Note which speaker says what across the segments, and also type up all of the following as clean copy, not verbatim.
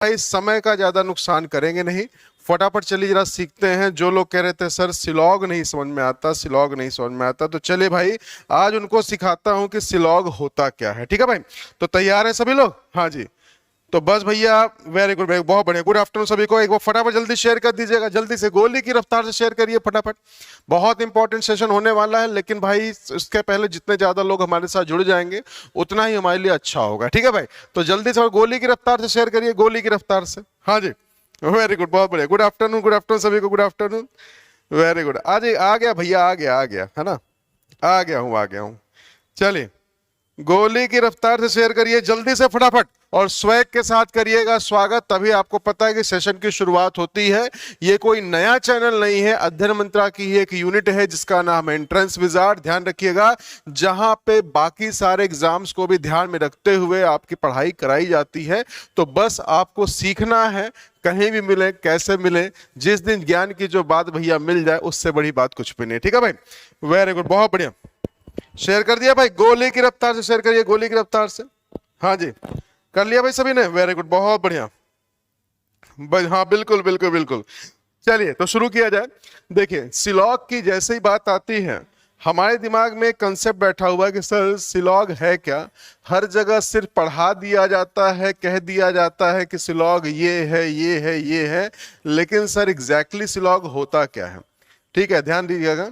Speaker 1: भाई समय का ज्यादा नुकसान करेंगे नहीं, फटाफट चलिए जरा सीखते हैं। जो लोग कह रहे थे सर सिलॉग नहीं समझ में आता, सिलॉग नहीं समझ में आता, तो चलिए भाई आज उनको सिखाता हूं कि सिलॉग होता क्या है। ठीक है भाई, तो तैयार है सभी लोग? हाँ जी, तो बस भैया वेरी गुड, वेरी बहुत बढ़िया। गुड आफ्टरनून सभी को। एक बार फटाफट जल्दी शेयर कर दीजिएगा, जल्दी से गोली की रफ्तार से शेयर करिए फटाफट। बहुत इंपॉर्टेंट सेशन होने वाला है, लेकिन भाई इसके पहले जितने ज्यादा लोग हमारे साथ जुड़ जाएंगे उतना ही हमारे लिए अच्छा होगा। ठीक है भाई, तो जल्दी से गोली की रफ्तार से शेयर करिए, गोली की रफ्तार से। हाँ जी, वेरी गुड, बहुत बढ़िया। गुड आफ्टरनून, गुड आफ्टरनून सभी को, गुड आफ्टरनून, वेरी गुड। आज आ गया भैया, आ गया है ना, आ गया हूँ। चलिए गोली की रफ्तार से शेयर करिए जल्दी से फटाफट, और स्वैग के साथ करिएगा स्वागत, तभी आपको पता है कि सेशन की शुरुआत होती है। ये कोई नया चैनल नहीं है, अध्ययन मंत्रा की ही एक यूनिट है जिसका नाम है एंट्रेंस विजार्ड। ध्यान रखिएगा, जहां पे बाकी सारे एग्जाम्स को भी ध्यान में रखते हुए आपकी पढ़ाई कराई जाती है। तो बस आपको सीखना है, कहीं भी मिले कैसे मिले, जिस दिन ज्ञान की जो बात भैया मिल जाए उससे बड़ी बात कुछ भी नहीं। ठीक है भाई, वेरी गुड, बहुत बढ़िया। शेयर कर दिया भाई, गोली की रफ्तार से शेयर करिए, गोली की रफ्तार से। हाँ जी, कर लिया भाई सभी ने, वेरी गुड, बहुत बढ़िया। हाँ बिल्कुल बिल्कुल बिल्कुल। चलिए तो शुरू किया जाए। देखिए सिलॉग की जैसे ही बात आती है, हमारे दिमाग में एक कंसेप्ट बैठा हुआ है कि सर सिलॉग है क्या। हर जगह सिर्फ पढ़ा दिया जाता है, कह दिया जाता है कि सिलॉग ये है ये है ये है, लेकिन सर एग्जैक्टली सिलॉग होता क्या है। ठीक है, ध्यान दीजिएगा।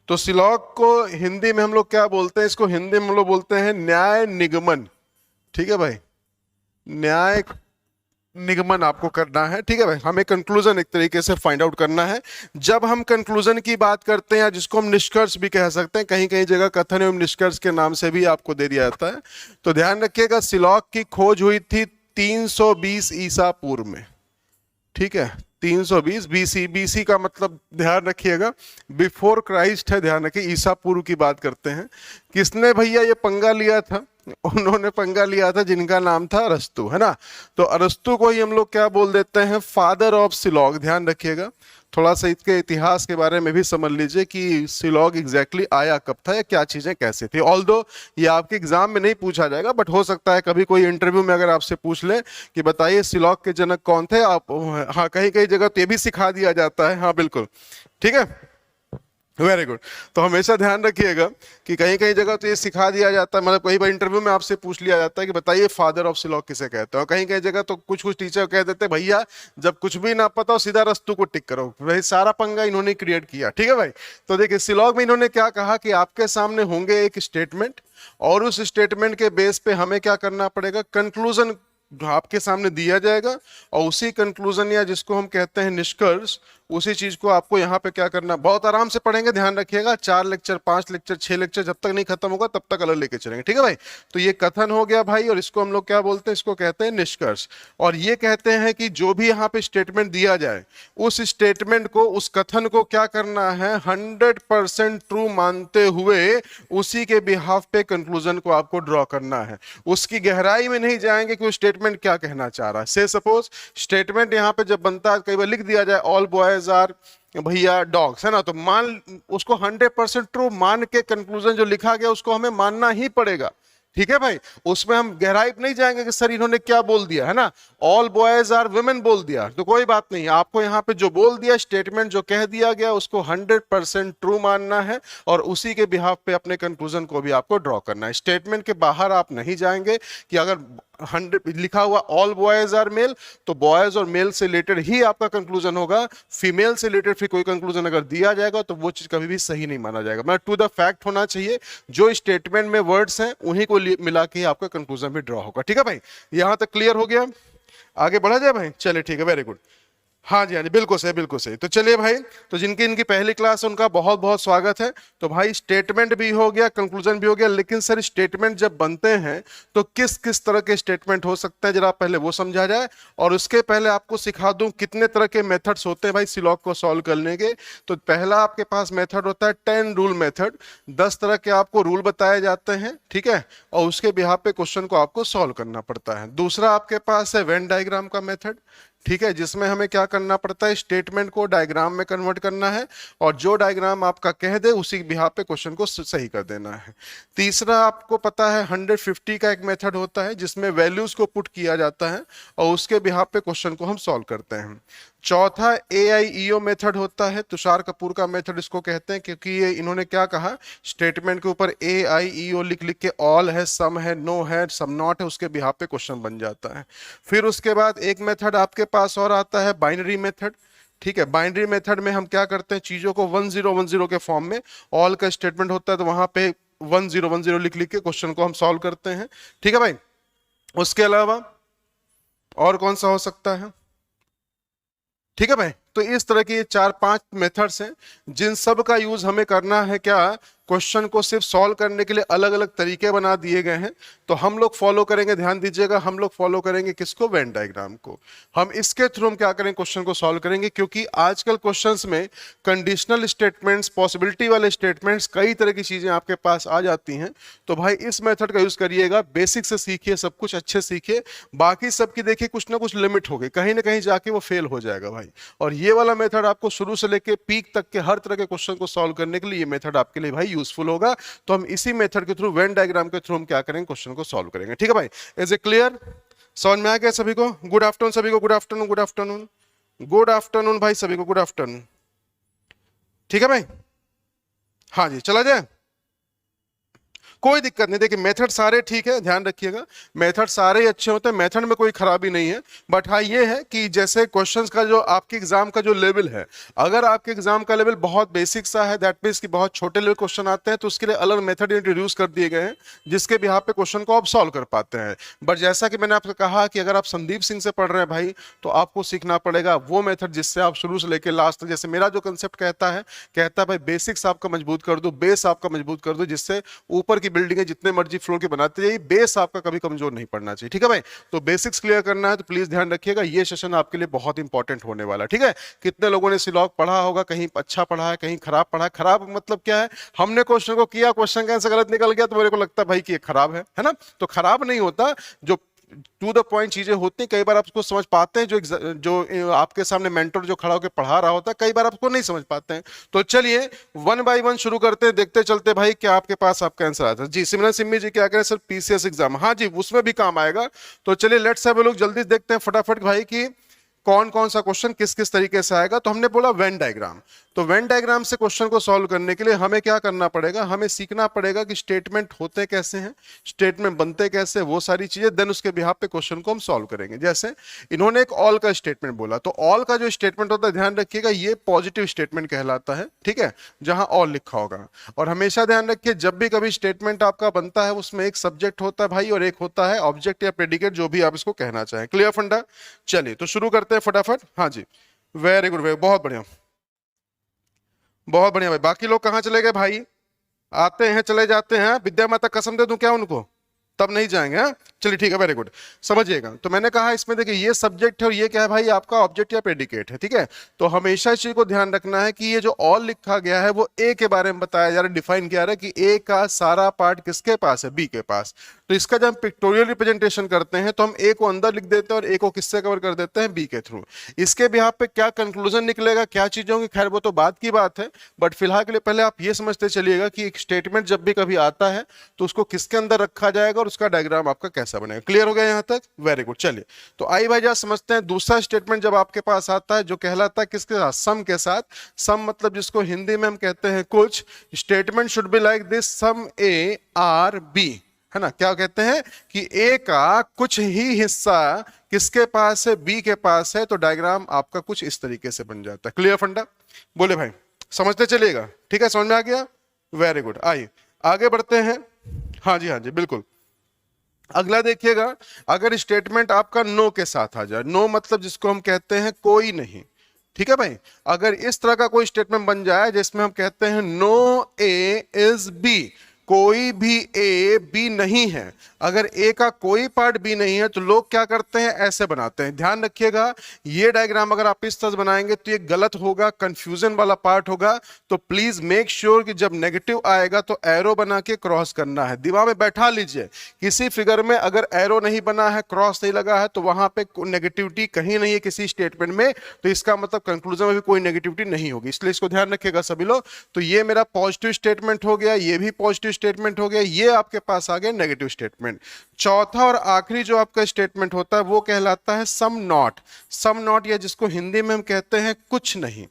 Speaker 1: तो सिलॉग को हिंदी में हम लोग क्या बोलते हैं, इसको हिंदी में हम लोग बोलते हैं न्याय निगमन। ठीक है भाई, न्याय निगमन आपको करना है। ठीक है भाई, हमें कंक्लूजन एक तरीके से फाइंड आउट करना है। जब हम कंक्लूजन की बात करते हैं, जिसको हम निष्कर्ष भी कह सकते हैं, कहीं कहीं जगह कथन एवं निष्कर्ष के नाम से भी आपको दे दिया जाता है। तो ध्यान रखिएगा, सिलॉग की खोज हुई थी 320 ईसा पूर्व में। ठीक है, 320 बीसी, बीसी का मतलब ध्यान रखिएगा बिफोर क्राइस्ट है, ध्यान रखिए ईसा पूर्व की बात करते हैं। किसने भैया ये पंगा लिया था? उन्होंने पंगा लिया था जिनका नाम था अरस्तु, है ना। तो अरस्तु को ही हम लोग क्या बोल देते हैं, फादर ऑफ सिलॉग। ध्यान रखिएगा, थोड़ा सा इसके इतिहास के बारे में भी समझ लीजिए कि सिलॉग एग्जैक्टली आया कब था या क्या चीजें कैसे थी। ऑल्दो ये आपके एग्जाम में नहीं पूछा जाएगा, बट हो सकता है कभी कोई इंटरव्यू में अगर आपसे पूछ ले कि बताइए सिलॉग के जनक कौन थे आप, हाँ कहीं कहीं जगह तो ये भी सिखा दिया जाता है। हाँ बिल्कुल, ठीक है, वेरी गुड। तो हमेशा ध्यान रखिएगा कि कहीं कहीं जगह तो ये सिखा दिया जाता है, मतलब कई बार इंटरव्यू में आपसे पूछ लिया जाता है कि बताइए फादर ऑफ सिलॉग किसे कहते हैं। और कहीं कहीं जगह तो कुछ कुछ टीचर कह देते हैं भैया जब कुछ भी ना पता हो सीधा रस्तु को टिक करो, वही सारा पंगा इन्होंने क्रिएट किया। ठीक है भाई, तो देखिए सिलॉग में इन्होंने क्या कहा कि आपके सामने होंगे एक स्टेटमेंट, और उस स्टेटमेंट के बेस पे हमें क्या करना पड़ेगा, कंक्लूजन आपके सामने दिया जाएगा, और उसी कंक्लूजन या जिसको हम कहते हैं निष्कर्ष, उसी चीज को आपको यहाँ पे क्या करना, बहुत आराम से पढ़ेंगे, ध्यान रखिएगा। 4 लेक्चर 5 लेक्चर 6 लेक्चर जब तक नहीं खत्म होगा तब तक अलग लेके चलेंगे। ठीक है भाई, तो ये कथन हो गया भाई, और इसको हम लोग क्या बोलते हैं, इसको कहते हैं निष्कर्ष। और ये कहते हैं कि जो भी यहाँ पे स्टेटमेंट दिया जाए, उस स्टेटमेंट को, उस कथन को क्या करना है, 100% ट्रू मानते हुए उसी के बिहाफ पे कंक्लूजन को आपको ड्रॉ करना है। उसकी गहराई में नहीं जाएंगे कि वो स्टेटमेंट क्या कहना चाह रहा है। से सपोज स्टेटमेंट यहाँ पे जब बनता है, कई बार लिख दिया जाए ऑल बॉयज आर भैया डॉग्स, है ना, तो मान उसको 100% ट्रू मान के कंक्लूजन जो लिखा गया उसको हमें मानना ही पड़ेगा। ठीक है भाई, उसमें हम गहराई नहीं जाएंगे कि सर इन्होंने क्या बोल दिया, है ना, ऑल बॉयज आर वुमेन बोल दिया, तो कोई बात नहीं, आपको यहाँ पे जो बोल दिया स्टेटमेंट जो कह दिया गया उसको 100% ट्रू मानना है, और उसी के बिहाफ पे अपने कंक्लूजन को भी आपको ड्रॉ करना है। स्टेटमेंट के बाहर आप नहीं जाएंगे कि अगर 100 लिखा हुआ ऑल बॉयज आर मेल, तो बॉयज और मेल से रिलेटेड ही आपका कंक्लूजन होगा। फीमेल से रिलेटेड फिर कोई कंक्लूजन अगर दिया जाएगा तो वो चीज कभी भी सही नहीं माना जाएगा। मतलब टू द फैक्ट होना चाहिए, जो स्टेटमेंट में वर्ड्स हैं उन्हीं को मिला के आपका कंक्लूजन भी ड्रॉ होगा। ठीक है भाई, यहां तक क्लियर हो गया, आगे बढ़ा जाए भाई। चलिए ठीक है, वेरी गुड। हाँ जी, हाँ जी, बिल्कुल सही, बिल्कुल सही। तो चलिए भाई, तो जिनकी इनकी पहली क्लास है उनका बहुत बहुत स्वागत है। तो भाई स्टेटमेंट भी हो गया, कंक्लूजन भी हो गया, लेकिन सर स्टेटमेंट जब बनते हैं तो किस किस तरह के स्टेटमेंट हो सकते हैं जरा पहले वो समझा जाए। और उसके पहले आपको सिखा दूं कितने तरह के मेथड्स होते हैं भाई सिलॉग को सॉल्व करने के। तो पहला आपके पास मेथड होता है 10 रूल मेथड, 10 तरह के आपको रूल बताए जाते हैं। ठीक है, और उसके बिहाफ पे क्वेश्चन को आपको सॉल्व करना पड़ता है। दूसरा आपके पास है वेन डायग्राम का मेथड। ठीक है, जिसमें हमें क्या करना पड़ता है, स्टेटमेंट को डायग्राम में कन्वर्ट करना है और जो डायग्राम आपका कह दे उसी बिहाफ पे क्वेश्चन को सही कर देना है। तीसरा आपको पता है 150 का एक मेथड होता है जिसमें वैल्यूज को पुट किया जाता है और उसके बिहाफ पे क्वेश्चन को हम सॉल्व करते हैं। चौथा AIEO मेथड होता है, तुषार कपूर का मेथड इसको कहते हैं, क्योंकि ये इन्होंने क्या कहा, स्टेटमेंट के ऊपर AIEO लिख लिख के ऑल है, सम है, नो है, सम नॉट है, उसके बिहाफ पे क्वेश्चन बन जाता है। फिर उसके बाद एक मेथड आपके पास और आता है बाइनरी मेथड। ठीक है, बाइनरी मेथड में हम क्या करते हैं, चीजों को 1010 के फॉर्म में, ऑल का स्टेटमेंट होता है तो वहां पे 1010 लिख लिख के क्वेश्चन को हम सॉल्व करते हैं। ठीक है भाई, उसके अलावा और कौन सा हो सकता है? ठीक है भाई, तो इस तरह के ये 4-5 मेथड्स हैं जिन सब का यूज हमें करना है, क्या, क्वेश्चन को सिर्फ सॉल्व करने के लिए अलग अलग तरीके बना दिए गए हैं। तो हम लोग फॉलो करेंगे, ध्यान दीजिएगा, हम लोग फॉलो करेंगे किसको, वेन डायग्राम को। हम इसके थ्रू हम क्या करेंगे, क्वेश्चन को सॉल्व करेंगे, क्योंकि आजकल क्वेश्चंस में कंडीशनल स्टेटमेंट्स, पॉसिबिलिटी वाले स्टेटमेंट्स, कई तरह की चीजें आपके पास आ जाती हैं। तो भाई इस मेथड का यूज करिएगा, बेसिक से सीखिए, सब कुछ अच्छे सीखिए। बाकी सबकी देखिए कुछ ना कुछ लिमिट होगी, कहीं ना कहीं जाके वो फेल हो जाएगा भाई। और ये वाला मेथड आपको शुरू से लेके पीक तक के हर तरह के क्वेश्चन को सॉल्व करने के लिए ये मेथड आपके लिए भाई यूजफुल होगा। तो हम इसी मेथड के थ्रू, वेन डायग्राम के थ्रू हम क्या करेंगे, क्वेश्चन को सॉल्व करेंगे। ठीक है भाई, इज इट क्लियर? समझ में आ गया सभी को? गुड आफ्टरनून सभी को, good afternoon, good afternoon, good afternoon भाई सभी को, गुड आफ्टरनून। ठीक है भाई, हाँ जी, चला जाए, कोई दिक्कत नहीं। देखिए मेथड सारे ठीक है, ध्यान रखिएगा, मेथड सारे ही अच्छे होते हैं, मेथड में कोई खराबी नहीं है। बट हाँ ये है कि जैसे क्वेश्चंस का जो आपके एग्जाम का जो लेवल है, अगर आपके एग्जाम का लेवल बहुत बेसिक सा है, दैट मींस कि बहुत छोटे लेवल क्वेश्चन आते हैं, तो उसके लिए अलग मेथड इंट्रोड्यूस कर दिए गए हैं जिसके बिहाफ पे क्वेश्चन को आप सॉल्व कर पाते हैं। बट जैसा कि मैंने आपको कहा कि अगर आप संदीप सिंह से पढ़ रहे हैं भाई, तो आपको सीखना पड़ेगा वो मेथड जिससे आप शुरू से लेकर लास्ट तक, जैसे मेरा जो कंसेप्ट कहता है भाई बेसिक्स आपका मजबूत कर दो, बेस आपका मजबूत कर दो, जिससे ऊपर की बिल्डिंग जितने मर्जी फ्लोर के बनाते जाइए, बेस आपका कभी कमजोर नहीं पड़ना चाहिए। ठीक है भाई, तो बेसिक्स क्लियर करना है, तो प्लीज ध्यान रखिएगा, ये सेशन आपके लिए बहुत इंपॉर्टेंट होने वाला है। ठीक है, कितने लोगों ने सिलॉग पढ़ा होगा, कहीं अच्छा पढ़ा है, कहीं खराब पढ़ा है। खराब मतलब क्या है, हमने क्वेश्चन को किया, क्वेश्चन का आंसर गलत निकल गया, तो मेरे को लगता है भाई कि ये खराब है ना? तो खराब नहीं होता, जो टू द पॉइंट चीजें होती हैं, कई बार आप उसको समझ पाते हैं, जो आपके सामने मेंटर जो खड़ा होकर पढ़ा रहा होता है, कई बार आपको नहीं समझ पाते हैं। तो चलिए वन बाय वन शुरू करते हैं, देखते चलते भाई क्या आपके पास आपका आंसर आता है। जी सिमरन सिम्मी जी क्या करें सर, PCS एग्जाम, हाँ जी उसमें भी काम आएगा। तो चलिए लेट्स हैव अ लुक, जल्दी देखते हैं फटाफट भाई की कौन कौन सा क्वेश्चन किस किस तरीके से आएगा। तो हमने बोला वेन डायग्राम, तो वेन डायग्राम से क्वेश्चन को सॉल्व करने के लिए हमें क्या करना पड़ेगा, हमें सीखना पड़ेगा कि स्टेटमेंट होते कैसे हैं, स्टेटमेंट बनते कैसे, वो सारी चीजें, देन उसके बिहाफ पे क्वेश्चन को हम सॉल्व करेंगे। जैसे इन्होंने एक ऑल का स्टेटमेंट बोला, तो ऑल का जो स्टेटमेंट होता है, ध्यान रखिएगा, ये पॉजिटिव स्टेटमेंट कहलाता है। ठीक है, जहां ऑल लिखा होगा। और हमेशा ध्यान रखिए, जब भी कभी स्टेटमेंट आपका बनता है, उसमें एक सब्जेक्ट होता है भाई और एक होता है ऑब्जेक्ट या प्रेडिकेट, जो भी आप इसको कहना चाहें। क्लियर फंडा? चलिए तो शुरू करते हैं फटाफट। हाँ जी, वेरी गुड, बहुत बढ़िया, बहुत बढ़िया भाई। बाकी लोग कहाँ चले गए भाई? आते हैं चले जाते हैं, विद्या माता कसम दे दूं क्या उनको? तब नहीं जाएंगे। हाँ चलिए ठीक है, वेरी गुड, समझिएगा। तो मैंने कहा इसमें देखिए ये सब्जेक्ट है और ये क्या है भाई, आपका ऑब्जेक्ट या प्रेडिकेट है। ठीक है, तो हमेशा इस चीज को ध्यान रखना है कि ये जो ऑल लिखा गया है वो ए के बारे में बताया जा रहा है, डिफाइन किया रहा है कि ए का सारा पार्ट किसके पास है, बी के पास। तो इसका जब हम पिक्टोरियल रिप्रेजेंटेशन करते हैं तो हम ए को अंदर लिख देते हैं और ए को किससे कवर कर देते हैं, बी के थ्रू। इसके बिहाफ पे क्या कंक्लूजन निकलेगा, क्या चीजें होंगी, खैर वो तो बात की बात है। बट फिलहाल के लिए पहले आप ये समझते चलिएगा कि एक स्टेटमेंट जब भी कभी आता है तो उसको किसके अंदर रखा जाएगा और उसका डायग्राम आपका कैसा बनेगा। क्लियर हो गया यहां तक? Very good. चलिए तो आई भाई जरा समझते हैं, दूसरा स्टेटमेंट जब आपके पास आता है जो कहलाता है किसके साथ, सम के साथ। सम मतलब जिसको हिंदी में हम कहते हैं कुछ, statement should be like this, some A are B, है ना? क्या कहते हैं कि ए का कुछ ही हिस्सा किसके पास है, बी के पास है। तो डायग्राम आपका कुछ इस तरीके से बन जाता है। क्लियर फंडा? बोले भाई, समझते चलिएगा। ठीक है, समझ में आ गया? Very good. आइए आगे बढ़ते हैं। हाँ जी, हाँ जी, बिल्कुल। अगला देखिएगा, अगर स्टेटमेंट आपका नो के साथ आ जाए, नो मतलब जिसको हम कहते हैं कोई नहीं। ठीक है भाई, अगर इस तरह का कोई स्टेटमेंट बन जाए जिसमें हम कहते हैं नो ए इज बी, कोई भी ए बी नहीं है, अगर ए का कोई पार्ट बी नहीं है तो लोग क्या करते हैं, ऐसे बनाते हैं। ध्यान रखिएगा, ये डायग्राम अगर आप इस तरह से बनाएंगे तो ये गलत होगा, कंफ्यूजन वाला पार्ट होगा। तो प्लीज मेक श्योर कि जब नेगेटिव आएगा तो एरो बना के क्रॉस करना है। दिमाग में बैठा लीजिए, किसी फिगर में अगर एरो नहीं बना है, क्रॉस नहीं लगा है, तो वहां पे नेगेटिविटी कहीं नहीं है किसी स्टेटमेंट में, तो इसका मतलब कंक्लूजन में भी कोई नेगेटिविटी नहीं होगी, इसलिए इसको ध्यान रखिएगा सभी लोग। तो ये मेरा पॉजिटिव स्टेटमेंट हो गया, ये भी पॉजिटिव स्टेटमेंट हो गया, ये आपके पास आ गया नेगेटिव स्टेटमेंट। चौथा और आखिरी जो आपका स्टेटमेंट होता है वो कहलाता है सम नॉट। सम नॉट, या जिसको हिंदी में हम कहते हैं कुछ नहीं।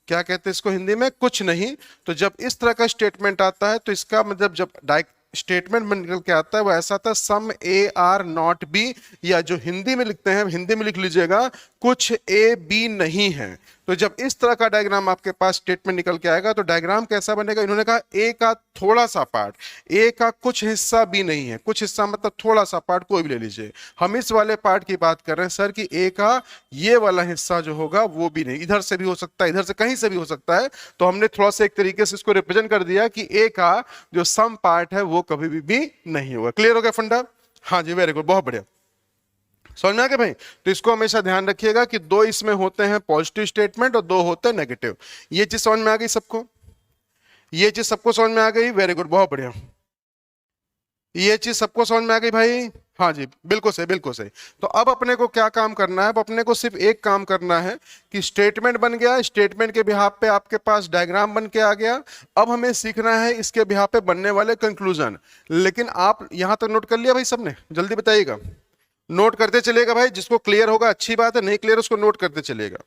Speaker 1: क्या कहते हैं इसको हिंदी में, कुछ नहीं। तो जब इस तरह का स्टेटमेंट आता है तो इसका मतलब जब स्टेटमेंट बन निकल के आता है वो ऐसा था, सम ए आर नॉट बी, या जो हिंदी में लिखते हैं हिंदी में लिख लीजिएगा, कुछ ए बी नहीं है। तो जब इस तरह का डायग्राम आपके पास स्टेटमेंट निकल के आएगा तो डायग्राम कैसा बनेगा, इन्होंने कहा ए का थोड़ा सा पार्ट, ए का कुछ हिस्सा भी नहीं है। कुछ हिस्सा मतलब थोड़ा सा पार्ट, कोई भी ले लीजिए। हम इस वाले पार्ट की बात कर रहे हैं सर कि ए का ये वाला हिस्सा जो होगा वो भी नहीं, इधर से भी हो सकता है, इधर से कहीं से भी हो सकता है। तो हमने थोड़ा सा एक तरीके से इसको रिप्रेजेंट कर दिया कि ए का जो सम पार्ट है वो कभी भी नहीं होगा। क्लियर हो गया फंडा? हाँ जी, वेरी गुड, बहुत बढ़िया। समझ में आ गया भाई? तो इसको हमेशा ध्यान रखिएगा कि दो इसमें होते हैं पॉजिटिव स्टेटमेंट और दो होते हैं नेगेटिव। ये चीज समझ में आ गई सबको? ये चीज सबको समझ में आ गई? वेरी गुड, बहुत बढ़िया। ये चीज सबको समझ में आ गई भाई? हाँ जी, बिल्कुल सही, बिल्कुल सही। तो अब अपने को क्या काम करना है? अब अपने को सिर्फ एक काम करना है कि स्टेटमेंट बन गया, स्टेटमेंट के बिहाफ पे आपके पास डायग्राम बन के आ गया। अब हमें सीखना है इसके बिहाफ पे बनने वाले कंक्लूजन। लेकिन आप यहां तक नोट कर लिया भाई सबने? जल्दी बताइएगा, नोट करते चलेगा भाई। जिसको क्लियर होगा अच्छी बात है, नहीं क्लियर उसको नोट करते चलेगा।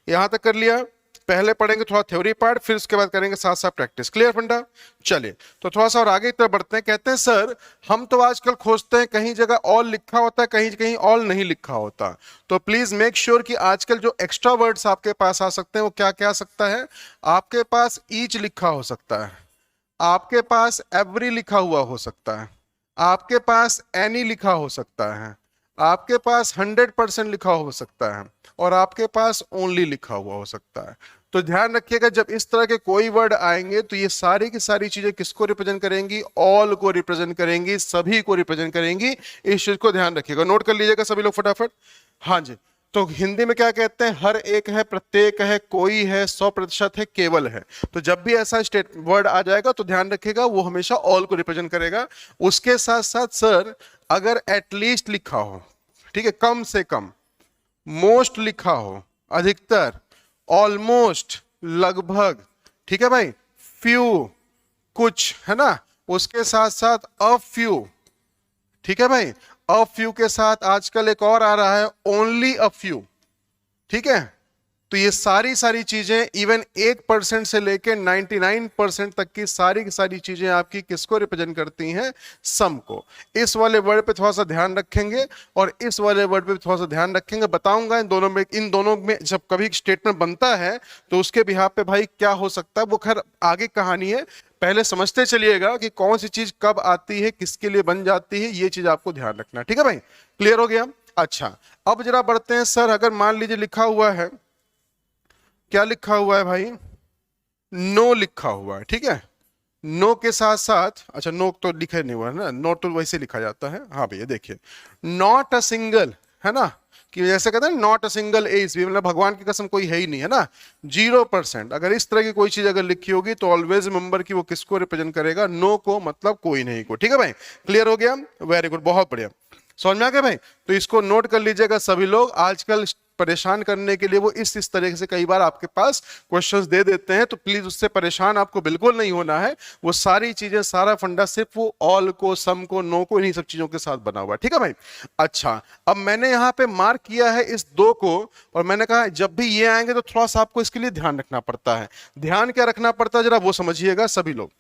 Speaker 1: यहां तक कर लिया? पहले पढ़ेंगे थोड़ा थ्योरी पार्ट, फिर उसके बाद करेंगे साथ साथ प्रैक्टिस। क्लियर फंडा? चलिए तो थोड़ा सा और आगे की तरफ बढ़ते हैं। कहते हैं सर हम तो आजकल खोजते हैं कहीं जगह ऑल लिखा होता है, कहीं कहीं ऑल नहीं लिखा होता। तो प्लीज मेक श्योर कि आजकल जो एक्स्ट्रा वर्ड्स आपके पास आ सकते हैं वो क्या क्या आ सकता है? आपके पास ईच लिखा हो सकता है, आपके पास एवरी लिखा हुआ हो सकता है, आपके पास एनी लिखा हो सकता है, आपके पास 100% लिखा हो सकता है, और आपके पास ओनली लिखा हुआ हो सकता है। तो ध्यान रखिएगा जब इस तरह के कोई वर्ड आएंगे तो ये सारी की सारी चीजें किसको रिप्रेजेंट करेंगी? ऑल को रिप्रेजेंट करेंगी, सभी को रिप्रेजेंट करेंगी। इस चीज को ध्यान रखिएगा, नोट कर लीजिएगा सभी लोग फटाफट। हाँ जी, तो हिंदी में क्या कहते हैं? हर एक है, प्रत्येक है, कोई है, 100% है, केवल है। तो जब भी ऐसा स्टेट वर्ड आ जाएगा तो ध्यान रखिएगा वो हमेशा ऑल को रिप्रेजेंट करेगा। उसके साथ साथ सर अगर एटलीस्ट लिखा हो, ठीक है, कम से कम, मोस्ट लिखा हो, अधिकतर, ऑलमोस्ट, लगभग, ठीक है भाई, फ्यू, कुछ, है ना, उसके साथ साथ अ फ्यू, ठीक है भाई, अ फ्यू के साथ आजकल एक और आ रहा है ओनली अ फ्यू, ठीक है। तो ये सारी चीजें इवन 1% से लेके 99% तक की सारी चीजें आपकी किसको रिप्रेजेंट करती हैं? सम को। इस वाले वर्ड पे थोड़ा सा ध्यान रखेंगे और इस वाले वर्ड पे थोड़ा सा ध्यान रखेंगे। बताऊंगा इन दोनों में जब कभी स्टेटमेंट बनता है तो उसके बिहाफ पे भाई क्या हो सकता है, वो खैर आगे कहानी है। पहले समझते चलिएगा कि कौन सी चीज कब आती है, किसके लिए बन जाती है, ये चीज आपको ध्यान रखना, ठीक है भाई? क्लियर हो गया? अच्छा, अब जरा बढ़ते हैं। सर अगर मान लीजिए लिखा हुआ है, क्या लिखा हुआ है भाई? नो लिखा हुआ है, ठीक है। नो के साथ साथ, अच्छा नो तो लिखा नहीं हुआ है ना, नो तो वैसे लिखा जाता है। हाँ भैया देखिए, नॉट अ सिंगल, है ना, कि जैसे कहते हैं नॉट अ सिंगल एज भी, मतलब भगवान की कसम कोई है ही नहीं, है ना, 0%। अगर इस तरह की कोई चीज अगर लिखी होगी तो ऑलवेज रिमेंबर कि वो किसको रिप्रेजेंट करेगा? नो को, मतलब कोई नहीं को, ठीक है भाई? क्लियर हो गया? वेरी गुड, बहुत बढ़िया, समझ में आ गया भाई? तो इसको नोट कर लीजिएगा सभी लोग। आजकल परेशान करने के लिए वो इस तरीके से कई बार आपके पास क्वेश्चंस दे देते हैं, तो प्लीज उससे परेशान आपको बिल्कुल नहीं होना है। वो सारी चीजें, सारा फंडा सिर्फ वो ऑल को, सम को, नो को, इन्हीं सब चीजों के साथ बना हुआ है, ठीक है भाई? अच्छा, अब मैंने यहां पे मार्क किया है इस दो को, और मैंने कहा जब भी ये आएंगे तो थोड़ा सा आपको इसके लिए ध्यान रखना पड़ता है। ध्यान क्या रखना पड़ता है जरा वो समझिएगा सभी लोग।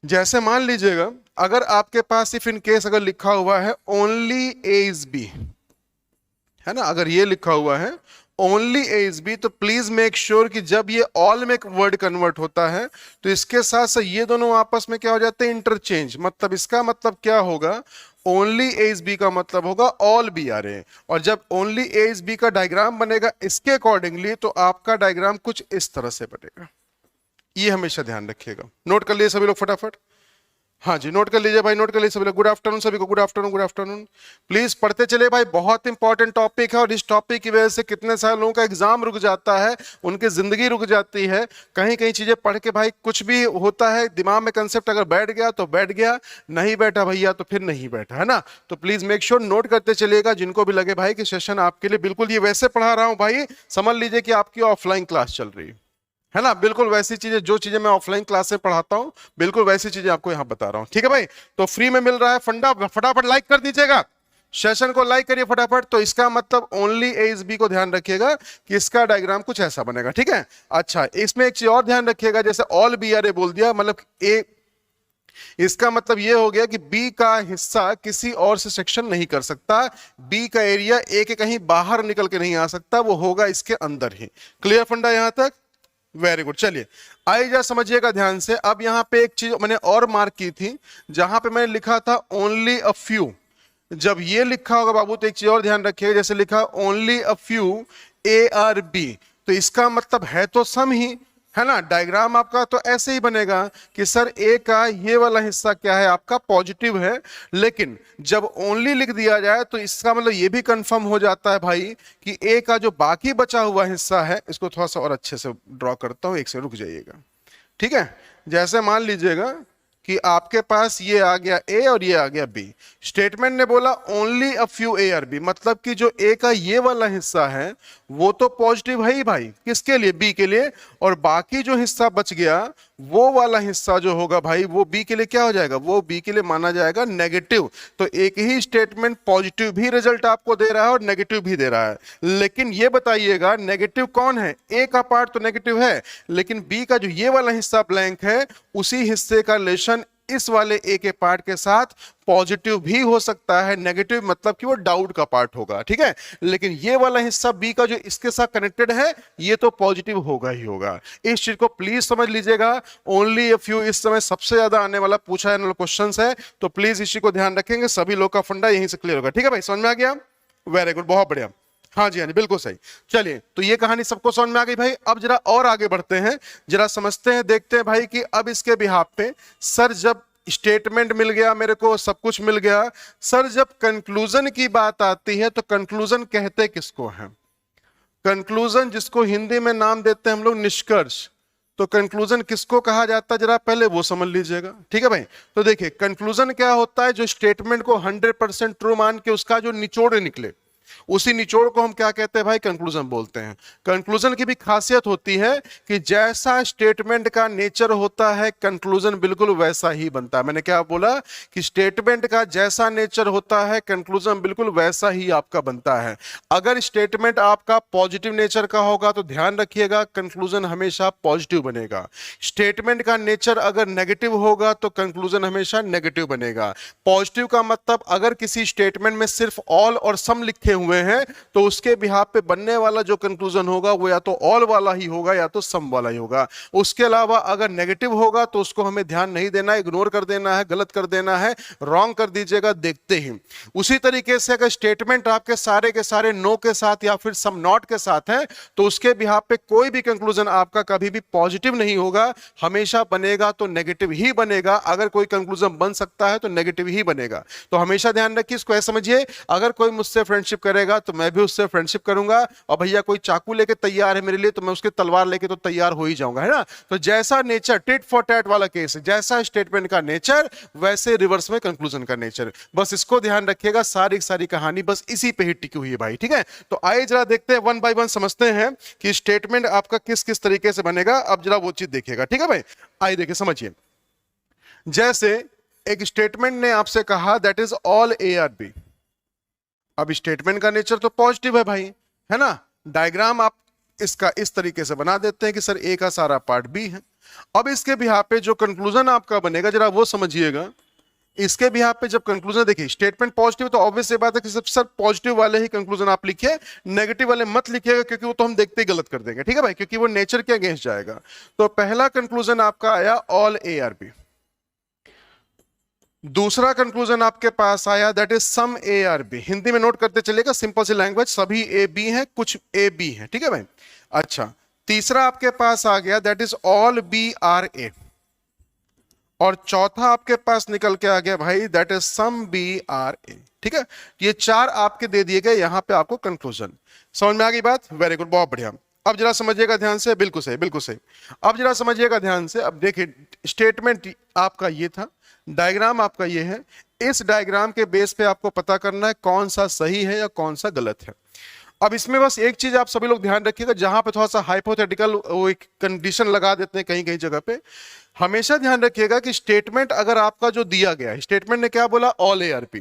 Speaker 1: जैसे मान लीजिएगा अगर आपके पास इफ इन केस अगर लिखा हुआ है ओनली ए इज बी, है ना, अगर ये लिखा हुआ है ओनली ए इज बी, तो प्लीज मेक श्योर कि जब ये ऑल में वर्ड कन्वर्ट होता है तो इसके साथ साथ ये दोनों आपस में क्या हो जाते हैं? इंटरचेंज। मतलब इसका मतलब क्या होगा? ओनली ए इज बी का मतलब होगा ऑल बी आ रहे हैं, और जब ओनली ए इज बी का डायग्राम बनेगा इसके अकॉर्डिंगली तो आपका डायग्राम कुछ इस तरह से बनेगा। ये हमेशा ध्यान रखिएगा, नोट कर लिए सभी लोग फटाफट। हाँ जी, नोट कर लीजिए भाई, नोट कर लीजिए सभी लोग। गुड आफ्टरनून सभी को, good afternoon, good afternoon. Please पढ़ते चलिए भाई, बहुत इंपॉर्टेंट टॉपिक है और इस टॉपिक की वजह से कितने सारे लोगों का एग्जाम रुक जाता है, उनकी जिंदगी रुक जाती है। कहीं कहीं चीजें पढ़ के भाई कुछ भी होता है, दिमाग में कंसेप्ट अगर बैठ गया तो बैठ गया, नहीं बैठा भैया तो फिर नहीं बैठा, है ना। तो प्लीज मेक श्योर नोट करते चलिएगा, जिनको भी लगे भाई कि सेशन आपके लिए बिल्कुल ये वैसे पढ़ा रहा हूं भाई, समझ लीजिए कि आपकी ऑफलाइन क्लास चल रही है ना। बिल्कुल वैसी चीजें, जो चीजें मैं ऑफलाइन क्लास में पढ़ाता हूं, बिल्कुल वैसी चीजें आपको यहां बता रहा हूं, ठीक है भाई। तो फ्री में मिल रहा है फंडा, फटाफट लाइक कर दीजिएगा, सेशन को लाइक करिए फटाफट। तो इसका मतलब ओनली ए इज बी को ध्यान रखिएगा कि इसका डायग्राम कुछ ऐसा बनेगा, ठीक है। अच्छा, इसमें एक चीज और ध्यान रखिएगा, जैसे ऑल बी आर ए बोल दिया, मतलब ए, इसका मतलब यह हो गया कि बी का हिस्सा किसी और से सेक्शन नहीं कर सकता, बी का एरिया ए के कहीं बाहर निकल के नहीं आ सकता, वो होगा इसके अंदर ही। क्लियर फंडा यहां तक? Very good. चलिए आइए जरा समझिएगा ध्यान से। अब यहां पे एक चीज मैंने और मार्क की थी, जहां पे मैंने लिखा था ओनली अ फ्यू। जब ये लिखा होगा बाबू तो एक चीज और ध्यान रखिएगा, जैसे लिखा only a few A are B, तो इसका मतलब है तो सम ही, है ना। डायग्राम आपका तो ऐसे ही बनेगा कि सर ए का ये वाला हिस्सा क्या है, आपका पॉजिटिव है। लेकिन जब ओनली लिख दिया जाए तो इसका मतलब ये भी कंफर्म हो जाता है भाई कि ए का जो बाकी बचा हुआ हिस्सा है, इसको थोड़ा सा और अच्छे से ड्रॉ करता हूं, एक से रुक जाइएगा, ठीक है। जैसे मान लीजिएगा कि आपके पास ये आ गया ए और ये आ गया बी, स्टेटमेंट ने बोला only a few A are B, मतलब कि जो ए का ये वाला हिस्सा है वो तो पॉजिटिव है ही भाई, किसके लिए? बी के लिए। और बाकी जो हिस्सा बच गया, वो वाला हिस्सा जो होगा भाई, वो बी के लिए क्या हो जाएगा? वो बी के लिए माना जाएगा नेगेटिव। तो एक ही स्टेटमेंट पॉजिटिव भी रिजल्ट आपको दे रहा है और नेगेटिव भी दे रहा है। लेकिन ये बताइएगा नेगेटिव कौन है? ए का पार्ट तो नेगेटिव है, लेकिन बी का जो ये वाला हिस्सा ब्लैंक है, उसी हिस्से का रिलेशन इस वाले ए के पार्ट के साथ पॉजिटिव भी हो सकता है, नेगेटिव मतलब कि वो डाउट का पार्ट होगा, ठीक है। लेकिन ये वाला हिस्सा बी का जो इसके साथ कनेक्टेड है, ये तो पॉजिटिव होगा ही होगा। इस चीज को प्लीज समझ लीजिएगा। ओनली अ फ्यू इस समय सबसे ज्यादा आने वाला पूछा जाने वाला क्वेश्चन है, तो प्लीज इसी को ध्यान रखेंगे, सभी लोग का फंडा यहीं से क्लियर होगा, ठीक है भाई। समझ में आ गया? वेरी गुड, बहुत बढ़िया। हाँ जी, हाँ जी, बिल्कुल सही। चलिए, तो ये कहानी सबको समझ में आ गई भाई। अब जरा और आगे बढ़ते हैं, जरा समझते हैं, देखते हैं भाई कि अब इसके बिहाफ पे सर, जब स्टेटमेंट मिल गया मेरे को, सब कुछ मिल गया, सर जब कंक्लूजन की बात आती है तो कंक्लूजन कहते किसको है? कंक्लूजन, जिसको हिंदी में नाम देते हैं हम लोग निष्कर्ष, तो कंक्लूजन किसको कहा जाता है जरा पहले वो समझ लीजिएगा, ठीक है भाई। तो देखिए कंक्लूजन क्या होता है? जो स्टेटमेंट को 100% ट्रू मान के उसका जो निचोड़ निकले, उसी निचोड़ को हम क्या कहते हैं भाई? कंक्लूजन बोलते हैं। कंक्लूजन की भी खासियत होती है कि जैसा स्टेटमेंट का नेचर होता है, कंक्लूजन बिल्कुल वैसा ही बनता है। मैंने क्या बोला कि स्टेटमेंट का जैसा नेचर होता है, कंक्लूजन बिल्कुल वैसा ही आपका बनता है। अगर स्टेटमेंट आपका पॉजिटिव नेचर का होगा तो ध्यान रखिएगा कंक्लूजन हमेशा पॉजिटिव बनेगा। स्टेटमेंट का नेचर अगर नेगेटिव होगा तो कंक्लूजन हमेशा नेगेटिव बनेगा। पॉजिटिव का मतलब अगर किसी स्टेटमेंट में सिर्फ ऑल और सम लिखे हुए हैं तो उसके बिहाफ पे बनने वाला जो कंक्लूजन होगा वो या तो ऑल वाला ही होगा या तो सम वाला ही होगा। उसके अलावा अगर नेगेटिव होगा तो उसको हमें ध्यान नहीं देना, इग्नोर कर देना है, गलत कर देना है, रॉन्ग कर दीजिएगा देखते ही। उसी तरीके से अगर स्टेटमेंट आपके सारे के सारे नो के साथ या फिर सम नॉट के साथ है तो उसके बिहाफ पे कोई भी कंक्लूजन आपका कभी भी पॉजिटिव नहीं होगा, हमेशा बनेगा तो नेगेटिव ही बनेगा। अगर कोई कंक्लूजन बन सकता है तो नेगेटिव ही बनेगा। तो हमेशा ध्यान रखिए, इसको ऐसा समझिए, अगर कोई मुझसे फ्रेंडशिप करेगा तो मैं भी उससे फ्रेंडशिप करूंगा, और भैया कोई चाकू लेके तैयार है मेरे लिए तो मैं उसके तलवार लेके तो तैयार हो ही जाऊंगा, है ना। तो जैसा नेचर, टिट फॉर टैट वाला केस, जैसा स्टेटमेंट का नेचर वैसे रिवर्स में कंक्लूजन का नेचर। बस इसको ध्यान रखिएगा, सारी सारी कहानी बस इसी पे ही टिकी हुई है भाई, ठीक है। तो आइए जरा देखते हैं, वन बाय वन समझते हैं कि स्टेटमेंट आपका किस किस तरीके से बनेगा। अब जरा वो चीज देखिएगा, ठीक है भाई। आइए देखिए, समझिए। जैसे एक स्टेटमेंट ने आपसे कहा that is all A are B. अब स्टेटमेंट का नेचर तो पॉजिटिव है भाई, है ना। डायग्राम आप इसका इस तरीके से बना देते हैं कि सर ए का सारा पार्ट बी है। अब इसके बिहाफ पे जो कंक्लूजन आपका बनेगा जरा वो समझिएगा। इसके बिहाफ पे जब कंक्लूजन, देखिए स्टेटमेंट पॉजिटिव तो ऑब्वियस सी बात है कि सर पॉजिटिव वाले ही कंक्लूजन आप लिखिए, नेगेटिव वाले मत लिखिएगा क्योंकि वो तो हम देखते ही गलत कर देंगे, ठीक है भाई, क्योंकि वो नेचर के अगेंस्ट जाएगा। तो पहला कंक्लूजन आपका आया ऑल ए आर बी। दूसरा कंक्लूजन आपके पास आया that is some A are B. Hindi में नोट करते चलेगा, सिंपल सी लैंग्वेज, सभी ए बी हैं, कुछ ए बी हैं, ठीक है भाई। अच्छा, तीसरा आपके पास आ गया that is all B are A. और चौथा आपके पास निकल के आ गया भाई, that is some B are A. ठीक है, ये चार आपके दे दिए गए, यहां पे आपको कंक्लूजन। समझ में आ गई बात? वेरी गुड, बहुत बढ़िया। अब जरा समझिएगा ध्यान से, बिल्कुल सही बिल्कुल सही। अब जरा समझिएगा ध्यान से। अब देखिए, स्टेटमेंट आपका ये था, डायग्राम आपका ये है। इस डायग्राम के बेस पे आपको पता करना है कौन सा सही है या कौन सा गलत है। अब इसमें बस एक चीज आप सभी लोग ध्यान रखिएगा, जहां पे थोड़ा सा हाइपोथेटिकल वो एक कंडीशन लगा देते हैं कहीं कहीं जगह पे, हमेशा ध्यान रखिएगा कि स्टेटमेंट अगर आपका जो दिया गया है, स्टेटमेंट ने क्या बोला, ऑल एआरपी,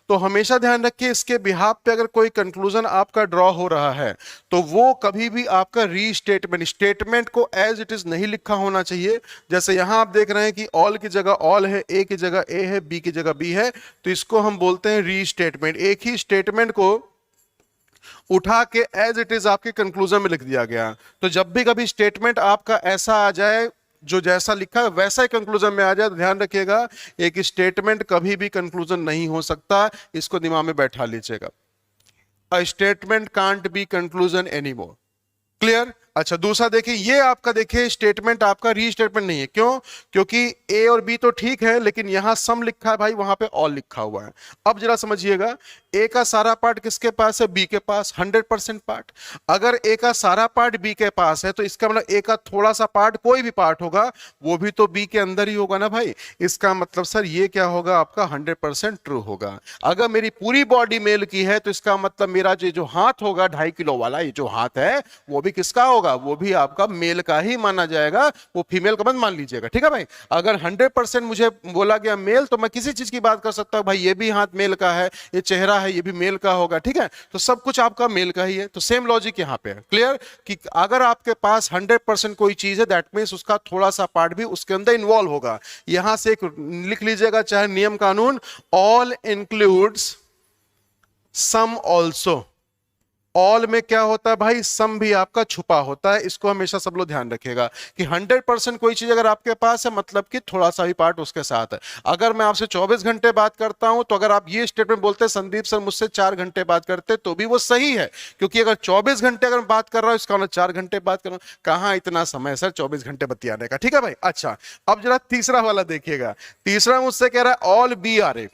Speaker 1: तो हमेशा ध्यान रखिए इसके बिहाफ पे अगर कोई कंक्लूजन आपका ड्रॉ हो रहा है तो वो कभी भी आपका रीस्टेटमेंट, स्टेटमेंट को एज इट इज नहीं लिखा होना चाहिए। जैसे यहां आप देख रहे हैं कि ऑल की जगह ऑल है, ए की जगह ए है, बी की जगह बी है, तो इसको हम बोलते हैं रीस्टेटमेंट। एक ही स्टेटमेंट को उठा के एज इट इज आपके कंक्लूजन में लिख दिया गया। तो जब भी कभी स्टेटमेंट आपका ऐसा आ जाए जो जैसा लिखा है वैसा ही कंक्लूजन में आ जाए, तो ध्यान रखिएगा एक स्टेटमेंट कभी भी कंक्लूजन नहीं हो सकता, इसको दिमाग में बैठा लीजिएगा। A statement can't be conclusion any more. Clear? अच्छा, दूसरा देखिए, ये आपका देखिए स्टेटमेंट आपका रीस्टेटमेंट नहीं है। क्यों? क्योंकि ए और बी तो ठीक है, लेकिन यहां सम लिखा है भाई, वहां पे ऑल लिखा हुआ है। अब जरा समझिएगा, ए का सारा पार्ट किसके पास है? बी के पास, 100% पार्ट। अगर ए का सारा पार्ट बी के पास है तो इसका मतलब ए का थोड़ा सा पार्ट, कोई भी पार्ट होगा वो भी तो बी के अंदर ही होगा ना भाई। इसका मतलब सर ये क्या होगा आपका? 100% ट्रू होगा। अगर मेरी पूरी बॉडी मेल की है तो इसका मतलब मेरा जो हाथ होगा 2.5 किलो वाला, ये जो हाथ है वो भी किसका होगा? वो भी आपका मेल का ही माना जाएगा, वो फीमेल का मत मान लीजिएगा। ठीक है भाई? अगर 100% मुझे बोला गया मेल तो मैं किसी चीज की बात कर सकता हूं, भाई ये भी हाथ मेल का है, ये चेहरा है, ये भी मेल का होगा। ठीक है, तो सब कुछ आपका मेल का ही है। तो सेम लॉजिक यहां पे है। क्लियर? कि अगर आपके पास 100% कोई चीज है, दैट मींस उसका थोड़ा सा पार्ट भी उसके अंदर इन्वॉल्व होगा। यहां से एक लिख लीजिएगा चाहे नियम कानून, ऑल इंक्लूड्स सम ऑल्सो। ऑल में क्या होता है भाई? सम भी आपका छुपा होता है। इसको हमेशा सब लोग ध्यान रखिएगा कि 100% कोई चीज अगर आपके पास है मतलब कि थोड़ा सा भी पार्ट उसके साथ है। अगर मैं आपसे 24 घंटे बात करता हूं तो अगर आप ये स्टेटमेंट बोलते हैं संदीप सर मुझसे 4 घंटे बात करते तो भी वो सही है, क्योंकि अगर 24 घंटे अगर बात कर रहा हूं इसका मतलब 4 घंटे बात कर रहा हूं। कहां इतना समय सर 24 घंटे बतियाने का? ठीक है भाई? अच्छा, अब जरा तीसरा वाला देखिएगा। तीसरा मुझसे कह रहा है ऑल बी आर ए।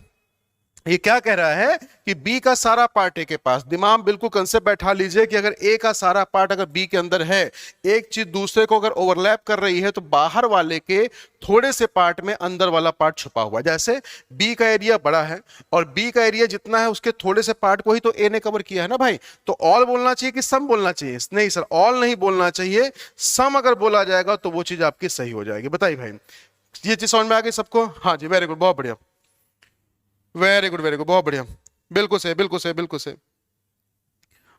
Speaker 1: ये क्या कह रहा है कि बी का सारा पार्ट ए के पास। दिमाग बिल्कुल कंसेप्ट बैठा लीजिए कि अगर ए का सारा पार्ट अगर बी के अंदर है, एक चीज दूसरे को अगर ओवरलैप कर रही है तो बाहर वाले के थोड़े से पार्ट में अंदर वाला पार्ट छुपा हुआ है। जैसे बी का एरिया बड़ा है और बी का एरिया जितना है उसके थोड़े से पार्ट को ही तो ए ने कवर किया है ना भाई। तो ऑल बोलना चाहिए कि सम बोलना चाहिए? नहीं सर, ऑल नहीं बोलना चाहिए, सम अगर बोला जाएगा तो वो चीज आपकी सही हो जाएगी। बताइए भाई, ये चीज समझ में आ गई सबको? हाँ जी, वेरी गुड, बहुत बढ़िया, वेरी गुड वेरी गुड, बहुत बढ़िया, बिल्कुल सही बिल्कुल सही बिल्कुल सही,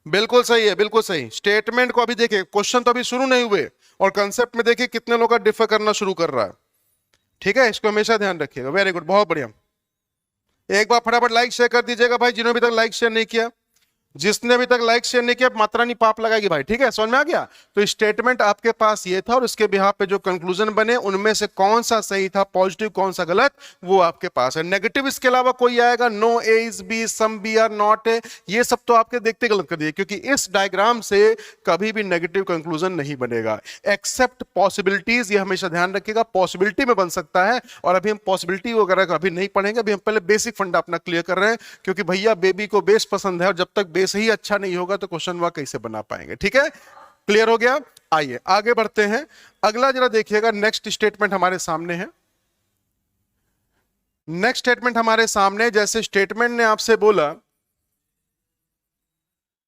Speaker 1: बिल्कुल सही है, बिल्कुल सही। स्टेटमेंट को अभी देखिए, क्वेश्चन तो अभी शुरू नहीं हुए और कंसेप्ट में देखिए कितने लोग का डिफर करना शुरू कर रहा है। ठीक है, इसको हमेशा ध्यान रखिएगा। वेरी गुड, बहुत बढ़िया। एक बार फटाफट लाइक शेयर कर दीजिएगा भाई, जिन्होंने अभी तक लाइक शेयर नहीं किया। जिसने अभी तक लाइक शेयर नहीं किया मात्रा नहीं पाप लगाएगी भाई। ठीक है, समझ में आ गया? तो स्टेटमेंट आपके पास ये था और इसके बिहाफ पे जो कंक्लूजन बने उनमें से कौन सा सही था, पॉजिटिव कौन सा गलत, वो आपके पास है। नेगेटिव इसके अलावा कोई आएगा? No, A is B, some B are not A, ये सब तो आपके देखते गलत कर दिए, क्योंकि इस डायग्राम से कभी भी नेगेटिव कंक्लूजन नहीं बनेगा एक्सेप्ट पॉसिबिलिटीज। ये हमेशा ध्यान रखिएगा, पॉसिबिलिटी में बन सकता है। और अभी हम पॉसिबिलिटी वगैरह अभी नहीं पढ़ेंगे, अभी हम पहले बेसिक फंडा अपना क्लियर कर रहे हैं, क्योंकि भैया बेबी को बेस पसंद है और जब तक बेस ही अच्छा नहीं होगा तो क्वेश्चन वह कैसे बना पाएंगे। ठीक है, क्लियर हो गया? आइए आगे बढ़ते हैं। अगला जरा देखिएगा, नेक्स्ट स्टेटमेंट हमारे सामने है। नेक्स्ट स्टेटमेंट हमारे सामने, जैसे स्टेटमेंट ने आपसे बोला,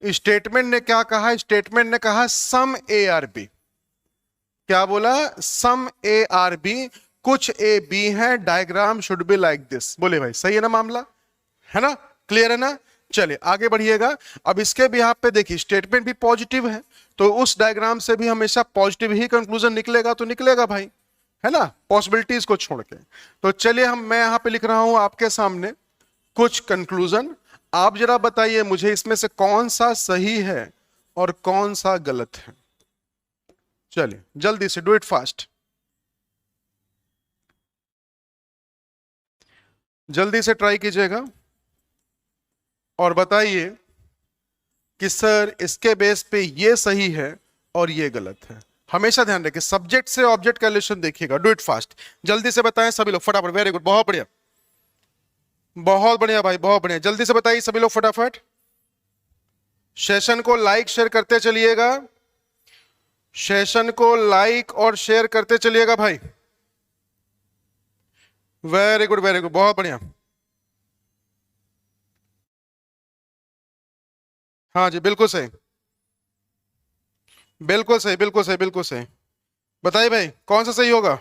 Speaker 1: स्टेटमेंट ने क्या कहा? स्टेटमेंट ने कहा सम ए आर बी। क्या बोला? सम ए आर बी, कुछ ए बी है, diagram should be like this. बोले भाई सही है ना मामला? है ना? क्लियर है ना? चलिए आगे बढ़िएगा। अब इसके बिहाफ पे देखिए, स्टेटमेंट भी पॉजिटिव है तो उस डायग्राम से भी हमेशा पॉजिटिव ही कंक्लूजन निकलेगा, तो निकलेगा भाई, है ना, पॉसिबिलिटीज को छोड़ के। तो चलिए मैं यहां पे लिख रहा हूं आपके सामने कुछ कंक्लूजन। आप जरा बताइए मुझे इसमें से कौन सा सही है और कौन सा गलत है। चलिए जल्दी से, डू इट फास्ट, जल्दी से ट्राई कीजिएगा और बताइए कि सर इसके बेस पे ये सही है और ये गलत है। हमेशा ध्यान रखिए, सब्जेक्ट से ऑब्जेक्ट का रिलेशन देखिएगा। डू इट फास्ट, जल्दी से बताएं सभी लोग फटाफट। वेरी गुड, बहुत बढ़िया, बहुत बढ़िया भाई, बहुत बढ़िया। जल्दी से बताइए सभी लोग फटाफट। सेशन को लाइक शेयर करते चलिएगा, सेशन को लाइक और शेयर करते चलिएगा भाई। वेरी गुड, वेरी गुड, बहुत बढ़िया। हाँ जी, बिल्कुल सही, बिल्कुल सही, बिल्कुल सही, बिल्कुल सही। बताइए भाई कौन सा सही होगा।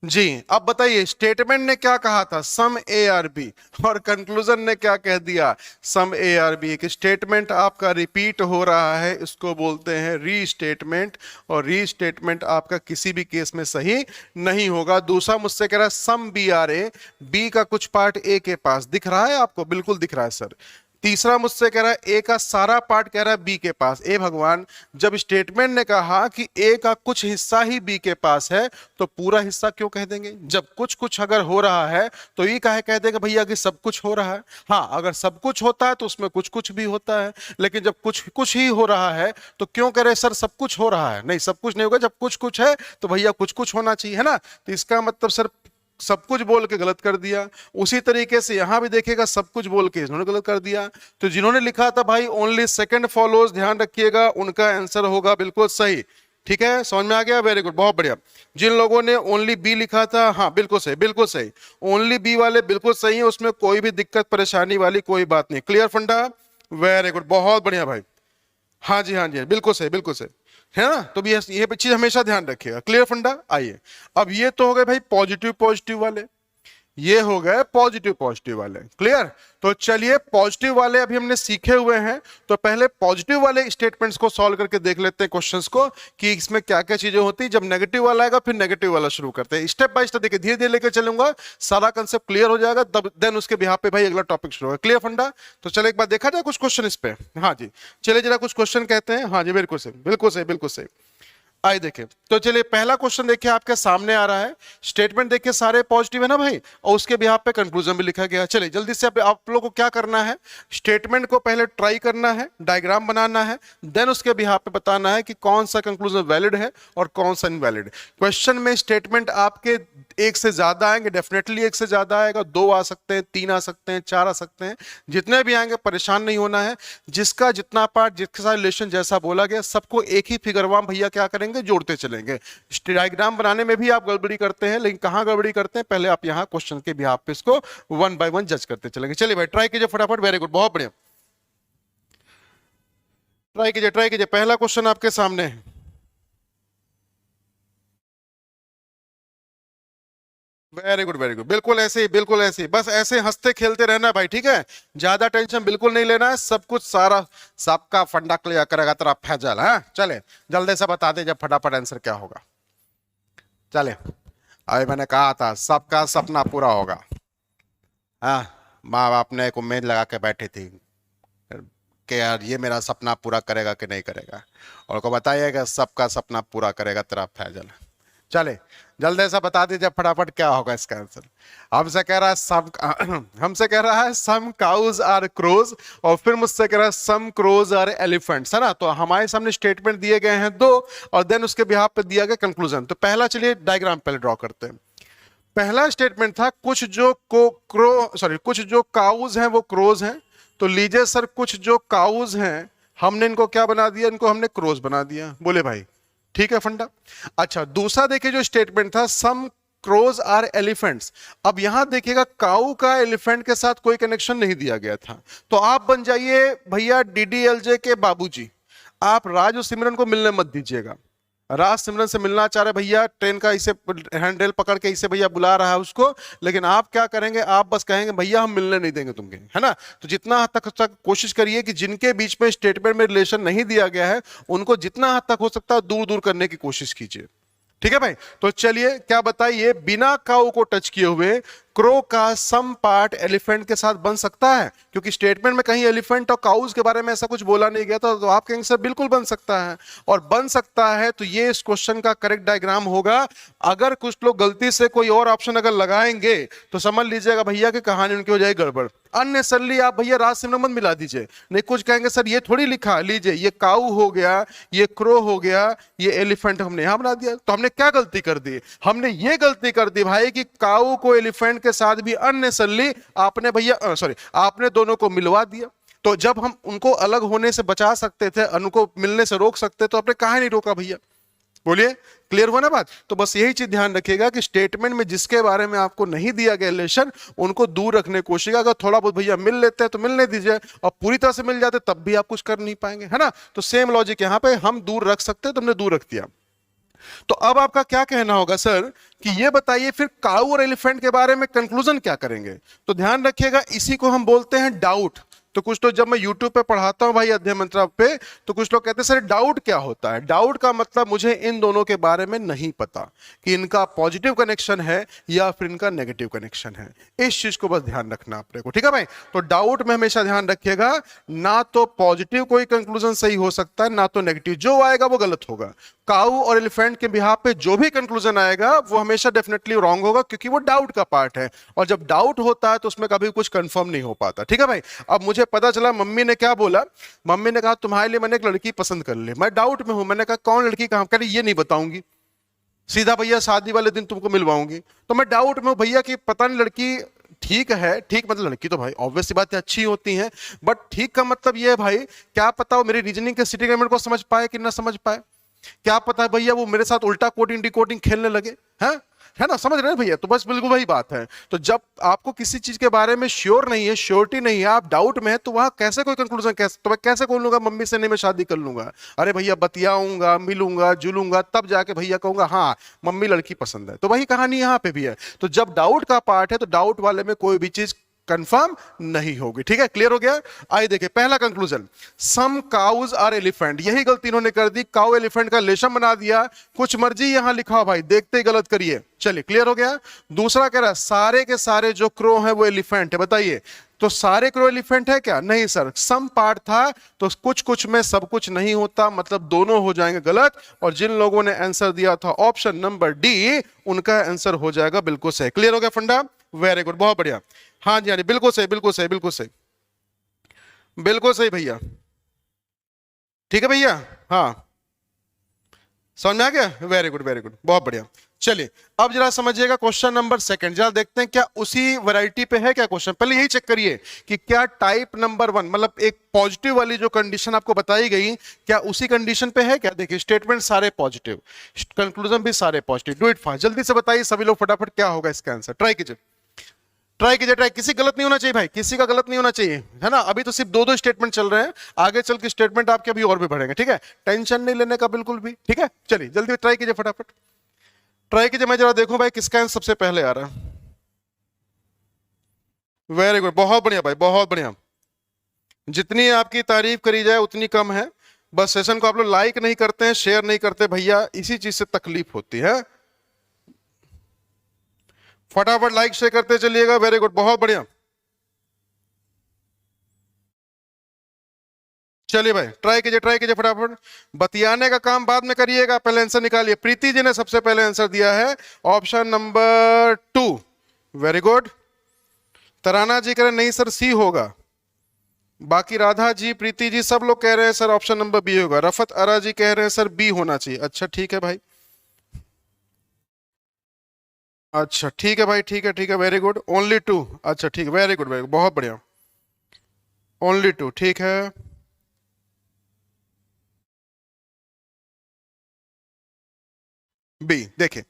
Speaker 1: जी, अब बताइए स्टेटमेंट ने क्या कहा था, सम ए आर बी, और कंक्लूजन ने क्या कह दिया, सम ए आर बी। कि स्टेटमेंट आपका रिपीट हो रहा है, इसको बोलते हैं रीस्टेटमेंट, और रीस्टेटमेंट आपका किसी भी केस में सही नहीं होगा। दूसरा मुझसे कह रहा है some B are A, B का कुछ पार्ट ए के पास दिख रहा है आपको, बिल्कुल दिख रहा है सर। तीसरा मुझसे कह रहा है ए का सारा पार्ट कह रहा है बी के पास। ए भगवान, जब स्टेटमेंट ने कहा कि ए का कुछ हिस्सा ही बी के पास है, तो पूरा हिस्सा क्यों कह देंगे। जब कुछ कुछ अगर हो रहा है तो ये काहे कह देंगे भैया कि सब कुछ हो रहा है। हाँ, अगर सब कुछ होता है तो उसमें कुछ कुछ भी होता है, लेकिन जब कुछ कुछ ही हो रहा है तो क्यों कह रहे सर सब कुछ हो रहा है। नहीं, सब कुछ नहीं होगा, जब कुछ कुछ है तो भैया कुछ कुछ होना चाहिए, है ना। तो इसका मतलब सर सब कुछ बोल के गलत कर दिया। उसी तरीके से यहां भी देखिएगा, सब कुछ बोल के इन्होंने गलत कर दिया। तो जिन्होंने लिखा था भाई ओनली सेकंड फॉलोज, ध्यान रखिएगा उनका आंसर होगा बिल्कुल सही। ठीक है, समझ में आ गया, वेरी गुड, बहुत बढ़िया। जिन लोगों ने ओनली बी लिखा था, हाँ बिल्कुल सही, बिल्कुल सही, ओनली बी वाले बिल्कुल सही है, उसमें कोई भी दिक्कत परेशानी वाली कोई बात नहीं। क्लियर फंडा, वेरी गुड, बहुत बढ़िया भाई। हाँ जी, हाँ जी, बिल्कुल सही, बिल्कुल सही, है ना। तो भी ये चीज हमेशा ध्यान रखिएगा। क्लियर फंडा। आइए, अब ये तो हो गए भाई पॉजिटिव पॉजिटिव वाले, ये हो गए पॉजिटिव पॉजिटिव वाले। क्लियर। तो चलिए पॉजिटिव वाले अभी हमने सीखे हुए हैं, तो पहले पॉजिटिव वाले स्टेटमेंट्स को सॉल्व करके देख लेते हैं क्वेश्चंस को, कि इसमें क्या क्या चीजें होती है। जब नेगेटिव वाला आएगा फिर नेगेटिव वाला शुरू करते हैं, स्टेप बाय स्टेप देखिए, धीरे धीरे लेकर चलूंगा, सारा कंसेप्ट क्लियर हो जाएगा, तब देन उसके बिहाफ पे भाई अगला टॉपिक शुरू होगा। क्लियर फंडा। तो चलो एक बार देखा जाए कुछ क्वेश्चन इस पे। हाँ जी, चलिए जरा कुछ क्वेश्चन कहते हैं। हाँ जी, बिल्कुल सही, बिल्कुल सही, बिल्कुल सही। आइए देखें, तो चलिए पहला क्वेश्चन देखिए आपके सामने आ रहा है। स्टेटमेंट देखिए सारे पॉजिटिव है ना भाई, और उसके बिहाफ पे कंक्लूजन भी लिखा गया है। चलिए जल्दी से आप लोगों को क्या करना है, स्टेटमेंट को पहले ट्राई करना है, डायग्राम बनाना है, देन उसके बिहाफ पे बताना है कि कौन सा कंक्लूजन वैलिड है और कौन सा इनवैलिड। क्वेश्चन में स्टेटमेंट आपके एक से ज्यादा आएंगे, डेफिनेटली एक से ज्यादा आएगा, दो आ सकते हैं, तीन आ सकते हैं, चार आ सकते हैं, जितने भी आएंगे परेशान नहीं होना है। जिसका जितना पार्ट, जिसके साथ रिलेशन जैसा बोला गया, सबको एक ही फिगरवाम भैया क्या करेंगे, जोड़ते चलेंगे। डायग्राम बनाने में भी आप गड़बड़ी करते हैं, लेकिन कहां गड़बड़ी करते हैं, पहले आप यहां क्वेश्चन के बिहाफ पे इसको वन बाय वन जज करते चलेंगे। चलिए भाई ट्राई कीजिए फटाफट, वेरी गुड, बहुत बढ़िया, ट्राई कीजिए, ट्राई कीजिए। पहला क्वेश्चन आपके सामने है, वेरी गुड, वेरी गुड, बिल्कुल ऐसे ही, बिल्कुल ऐसे ही, बस ऐसे हंसते खेलते रहना भाई, ठीक है। ज्यादा टेंशन बिल्कुल नहीं लेना है, सब कुछ सारा सबका फंडा क्लियर करेगा तेरा फैजल है। चले जल्दी से बता दे जब फटाफट आंसर क्या होगा। चले, अभी मैंने कहा था सबका सपना पूरा होगा। हाँ, माँ बाप ने एक उम्मीद लगा के बैठी थी कि यार ये मेरा सपना पूरा करेगा कि नहीं करेगा, और को बताइएगा सबका सपना पूरा करेगा तेरा फैजल। चले जल्दी से बता दीजिए फटाफट क्या होगा इसका आंसर। हमसे कह रहा है सम हमसे कह रहा है सम काउज आर क्रोज, और फिर मुझसे कह रहा है सम क्रोज आर एलिफेंट्स, है ना। तो हमारे सामने स्टेटमेंट दिए गए हैं दो, और देन उसके बिहाफ पे दिया गया कंक्लूजन। तो पहला चलिए डायग्राम पहले ड्रॉ करते हैं। पहला स्टेटमेंट था कुछ जो कुछ जो काउज हैं वो क्रोज हैं। तो लीजिए सर, कुछ जो काउज हैं हमने इनको क्या बना दिया, इनको हमने क्रोज बना दिया। बोले भाई ठीक है फंडा। अच्छा, दूसरा देखिए जो स्टेटमेंट था सम क्रोज आर एलिफेंट्स। अब यहां देखिएगा काऊ का एलिफेंट के साथ कोई कनेक्शन नहीं दिया गया था, तो आप बन जाइए भैया डीडीएलजे के बाबूजी। आप राज और सिमरन को मिलने मत दीजिएगा। राज सिमरन से मिलना चाह रहे भैया, ट्रेन का इसे हैंडल पकड़ के इसे भैया बुला रहा है उसको, लेकिन आप क्या करेंगे, आप बस कहेंगे भैया हम मिलने नहीं देंगे तुमके, है ना। तो जितना हद तक कोशिश करिए कि जिनके बीच में स्टेटमेंट में रिलेशन नहीं दिया गया है उनको जितना हद तक हो सकता है दूर दूर करने की कोशिश कीजिए। ठीक है भाई। तो चलिए क्या बताइए, बिना काऊ को टच किए हुए क्रो का सम पार्ट एलिफेंट के साथ बन सकता है? क्योंकि स्टेटमेंट में कहीं एलिफेंट और काउज के बारे में ऐसा कुछ बोला नहीं गया था, तो आप कहेंगे सर बिल्कुल बन सकता है। और बन सकता है तो ये इस क्वेश्चन का करेक्ट डायग्राम होगा। अगर कुछ लोग गलती से कोई और ऑप्शन अगर लगाएंगे तो समझ लीजिएगा भैया कि कहानी उनकी हो जाएगी गड़बड़। अननेसेसरली आप भैया राज सिमरन मत मिला दीजिए। नहीं, कुछ कहेंगे सर ये थोड़ी लिखा, लीजिए ये काऊ हो गया, ये क्रो हो गया, ये एलिफेंट हमने यहां बना दिया। तो हमने क्या गलती कर दी? हमने ये गलती कर दी भाई कि काऊ को एलिफेंट के साथ भी अननेसेसरली आपने भैया सॉरी आपने दोनों को मिलवा दिया। तो जब हम उनको अलग होने से बचा सकते थे, उनको मिलने से रोक सकते, तो आपने कहा नहीं रोका भैया? बोलिए, क्लियर हुआ ना बात? तो बस यही चीज ध्यान रखिएगा कि स्टेटमेंट में जिसके बारे में आपको नहीं दिया गया रिलेशन, उनको दूर रखने की कोशिश। अगर थोड़ा बहुत भैया मिल लेते हैं तो मिलने दीजिए, और पूरी तरह से मिल जाते तब भी आप कुछ कर नहीं पाएंगे, है ना? तो सेम लॉजिक यहां पे, हम दूर रख सकते हैं तो हमने दूर रख दिया। तो अब आपका क्या कहना होगा सर कि ये बताइए फिर काऊ और एलिफेंट के बारे में कंक्लूजन क्या करेंगे? तो ध्यान रखिएगा, इसी को हम बोलते हैं डाउट। तो कुछ लोग, जब मैं YouTube पे पढ़ाता हूं भाई अध्ययन मंत्रा पे, तो कुछ लोग कहते हैं सर डाउट क्या होता है? डाउट का मतलब मुझे इन दोनों के बारे में नहीं पता कि इनका पॉजिटिव कनेक्शन है या फिर इनका नेगेटिव कनेक्शन है। इस चीज को बस ध्यान रखना अपने को, ठीक है भाई? तो डाउट में हमेशा ध्यान रखिएगा, ना तो पॉजिटिव कोई कंक्लूजन सही हो सकता है, ना तो नेगेटिव। जो आएगा वो गलत होगा। काऊ और एलिफेंट के बिहाफ पे जो भी कंक्लूजन आएगा वो हमेशा डेफिनेटली रॉन्ग होगा, क्योंकि वो डाउट का पार्ट है। और जब डाउट होता है तो उसमें कभी कुछ कंफर्म नहीं हो पाता, ठीक है भाई? अब मुझे पता चला मम्मी ने क्या बोला, मम्मी ने कहा तुम्हारे लिए मैंने एक लड़की पसंद कर ली। मैं डाउट में हूं, मैंने कहा कौन लड़की, कहां? कह रही ये नहीं बताऊंगी, सीधा भैया शादी वाले दिन तुमको मिलवाऊंगी। तो मैं डाउट में हूं भैया कि पता नहीं लड़की ठीक है, ठीक मतलब लड़की तो भाई ऑब्वियस सी बात है अच्छी होती है, बट ठीक का मतलब ये है भाई, क्या पता वो मेरी रीजनिंग के सिटिंग एलिमेंट को समझ पाए कि ना समझ पाए, क्या पता है भैया वो मेरे साथ उल्टा कोडिंग डिकोडिंग खेलने लगे, है ना? समझ रहे हैं भैया? तो बस बिल्कुल वही बात है। तो जब आपको किसी चीज के बारे में श्योर नहीं है, श्योरिटी नहीं है, आप डाउट में है, तो वहां कैसे कोई कंक्लूजन, कैसे तो मैं कैसे बोल लूंगा मम्मी से नहीं मैं शादी कर लूंगा? अरे भैया बतियाऊंगा, मिलूंगा, जुलूंगा, तब जाके भैया कहूंगा हाँ मम्मी लड़की पसंद है। तो वही कहानी यहां पे भी है। तो जब डाउट का पार्ट है तो डाउट वाले में कोई भी चीज कंफर्म नहीं होगी, ठीक है? क्लियर हो गया? आइए देखिए पहला conclusion, some cows are elephant. यही गलती इन्होंने कर दी, काउ एलिफेंट का रिलेशन बना दिया, कुछ मर्जी यहां लिखा भाई, देखते ही गलत करिए। चलिए क्लियर हो गया? दूसरा कह रहा है सारे के सारे जो क्रो है वो एलिफेंट है। बताइए तो सारे क्रो एलिफेंट है क्या? नहीं सर, सम पार्ट था, तो कुछ कुछ में सब कुछ नहीं होता, मतलब दोनों हो जाएंगे गलत। और जिन लोगों ने आंसर दिया था ऑप्शन नंबर डी, उनका आंसर हो जाएगा बिल्कुल सही। क्लियर हो गया फंडा? वेरी गुड, बहुत बढ़िया। हाँ जी, हाँ जी, बिल्कुल सही, बिल्कुल सही, बिल्कुल सही, बिल्कुल सही भैया। ठीक है भैया? हाँ समझ में आ गया? वेरी गुड, वेरी गुड, बहुत बढ़िया। चलिए अब जरा समझिएगा क्वेश्चन नंबर सेकंड, जरा देखते हैं क्या उसी वैरायटी पे है क्या क्वेश्चन। पहले यही चेक करिए कि क्या टाइप नंबर 1 मतलब एक पॉजिटिव वाली जो कंडीशन आपको बताई गई, क्या उसी कंडीशन पे है क्या? देखिए स्टेटमेंट सारे पॉजिटिव, कंक्लूजन भी सारे पॉजिटिव। डू इट फास्ट, जल्दी से बताइए सभी लोग फटाफट क्या होगा इसका आंसर। ट्राई कीजिए, ट्राई कीजिए, ट्राई। किसी गलत नहीं होना चाहिए भाई, किसी का गलत नहीं होना चाहिए, है ना? अभी तो सिर्फ दो दो स्टेटमेंट चल रहे हैं, आगे चल के स्टेटमेंट आपके अभी और भी बढ़ेंगे, ठीक है? टेंशन नहीं लेने का बिल्कुल भी, ठीक है? चलिए जल्दी ट्राई कीजिए, फटाफट ट्राई कीजिए। मैं जरा देखूं भाई किसका आंसर सबसे पहले आ रहा है। वेरी गुड, बहुत बढ़िया भाई, बहुत बढ़िया। जितनी आपकी तारीफ करी जाए उतनी कम है। बस सेशन को आप लोग लाइक नहीं करते हैं, शेयर नहीं करते भैया, इसी चीज से तकलीफ होती है। फटाफट लाइक शेयर करते चलिएगा। वेरी गुड, बहुत बढ़िया। चलिए भाई ट्राई कीजिए, ट्राई कीजिए फटाफट। बतियाने का काम बाद में करिएगा, पहले आंसर निकालिए। प्रीति जी ने सबसे पहले आंसर दिया है ऑप्शन नंबर 2, वेरी गुड। तराना जी कह रहे नहीं सर सी होगा। बाकी राधा जी, प्रीति जी सब लोग कह रहे हैं सर ऑप्शन नंबर बी होगा। रफत अरा जी कह रहे हैं सर बी होना चाहिए। अच्छा ठीक है भाई, अच्छा ठीक है भाई, ठीक है, ठीक है, वेरी गुड। ओनली 2, अच्छा ठीक है, वेरी गुड, वेरी गुड, बहुत बढ़िया। ओनली 2, ठीक है। बी, देखिए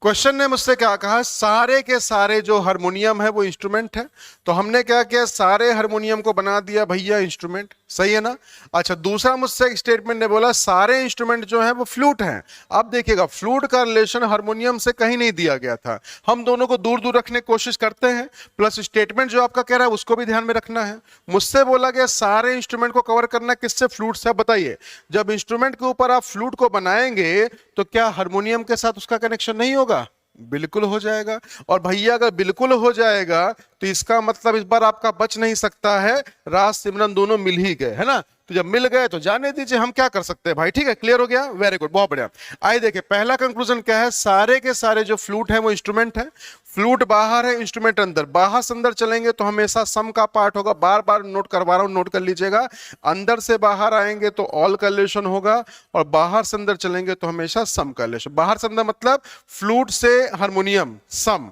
Speaker 1: क्वेश्चन ने मुझसे क्या कहा, सारे के सारे जो हारमोनियम है वो इंस्ट्रूमेंट है। तो हमने क्या किया, सारे हारमोनियम को बना दिया भैया इंस्ट्रूमेंट, सही है ना? अच्छा दूसरा मुझसे एक स्टेटमेंट ने बोला सारे इंस्ट्रूमेंट जो है वो फ्लूट हैं। अब देखिएगा फ्लूट का रिलेशन हारमोनियम से कहीं नहीं दिया गया था, हम दोनों को दूर दूर रखने की कोशिश करते हैं। प्लस स्टेटमेंट जो आपका कह रहा है उसको भी ध्यान में रखना है। मुझसे बोला गया सारे इंस्ट्रूमेंट को कवर करना किससे, फ्लूट से। बताइए जब इंस्ट्रूमेंट के ऊपर आप फ्लूट को बनाएंगे तो क्या हारमोनियम के साथ उसका कनेक्शन नहीं होगा? बिल्कुल हो जाएगा। और भैया अगर बिल्कुल हो जाएगा तो इसका मतलब इस बार आपका बच नहीं सकता है, राज सिमरन दोनों मिल ही गए, है ना। तो जब मिल गए तो जाने दीजिए, हम क्या कर सकते हैं भाई। ठीक है, क्लियर हो गया, वेरी गुड, बहुत बढ़िया। आइए देखिए पहला कंक्लूजन क्या है, सारे के सारे जो फ्लूट है वो इंस्ट्रूमेंट है। फ्लूट बाहर है, इंस्ट्रूमेंट अंदर। बाहर से अंदर चलेंगे तो हमेशा सम का पार्ट होगा, बार बार नोट करवा रहा हूं, नोट कर लीजिएगा। अंदर से बाहर आएंगे तो ऑल का रिलेशन होगा, और बाहर से अंदर चलेंगे तो हमेशा सम का रिलेशन। बाहर से अंदर मतलब फ्लूट से हारमोनियम सम,